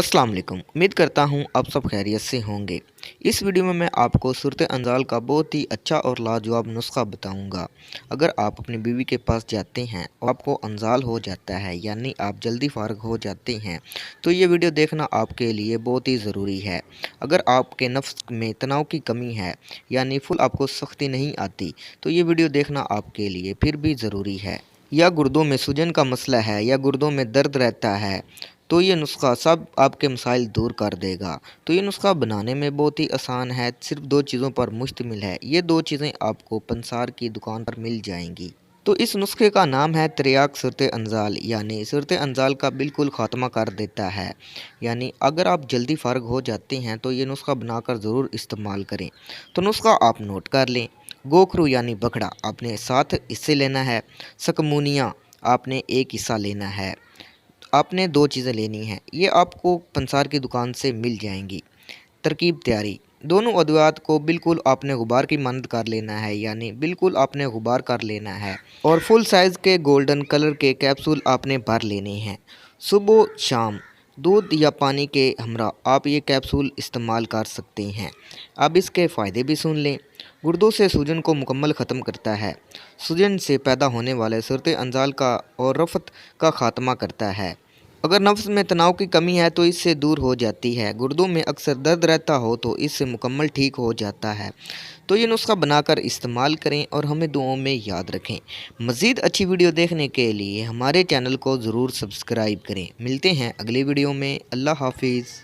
अस्सलाम वालेकुम। उम्मीद करता हूँ आप सब खैरियत से होंगे। इस वीडियो में मैं आपको सूरत अंजाल का बहुत ही अच्छा और लाजवाब नुस्खा बताऊँगा। अगर आप अपनी बीवी के पास जाते हैं और आपको अंजाल हो जाता है, यानी आप जल्दी फारग हो जाते हैं, तो ये वीडियो देखना आपके लिए बहुत ही ज़रूरी है। अगर आपके नफ्स में तनाव की कमी है, यानी फुल आपको सख्ती नहीं आती, तो ये वीडियो देखना आपके लिए फिर भी ज़रूरी है। या गुर्दों में सूजन का मसला है, या गुर्दों में दर्द रहता है, तो ये नुस्खा सब आपके मसाइल दूर कर देगा। तो ये नुस्खा बनाने में बहुत ही आसान है, सिर्फ 2 चीज़ों पर मुश्तमिल है। ये 2 चीज़ें आपको पंसार की दुकान पर मिल जाएंगी। तो इस नुस्खे का नाम है तिरयाक सूरत अंजाल, यानी सूरत अंजाल का बिल्कुल ख़ात्मा कर देता है। यानी अगर आप जल्दी फ़ारग हो जाते हैं तो ये नुस्खा बनाकर ज़रूर इस्तेमाल करें। तो नुस्खा आप नोट कर लें। गोखरू यानी बखड़ा आपने 7 हिस्से लेना है। सकमूनिया आपने 1 हिस्सा लेना है। आपने 2 चीज़ें लेनी हैं, ये आपको पंसार की दुकान से मिल जाएंगी। तरकीब तैयारी, दोनों अदवियात को बिल्कुल आपने गुबार की मानद कर लेना है, यानी बिल्कुल आपने गुबार कर लेना है। और फुल साइज़ के गोल्डन कलर के कैप्सूल आपने भर लेने हैं। सुबह शाम दूध या पानी के हमरा आप ये कैप्सूल इस्तेमाल कर सकते हैं। अब इसके फ़ायदे भी सुन लें। गुर्दों से सूजन को मुकम्मल ख़त्म करता है। सूजन से पैदा होने वाले सूरत अंजाल का और रफ़त का ख़ात्मा करता है। अगर नफ्स में तनाव की कमी है तो इससे दूर हो जाती है। गुर्दों में अक्सर दर्द रहता हो तो इससे मुकम्मल ठीक हो जाता है। तो ये नुस्खा बनाकर इस्तेमाल करें और हमें दुआओं में याद रखें। मज़ीद अच्छी वीडियो देखने के लिए हमारे चैनल को ज़रूर सब्सक्राइब करें। मिलते हैं अगली वीडियो में। अल्लाह हाफिज़।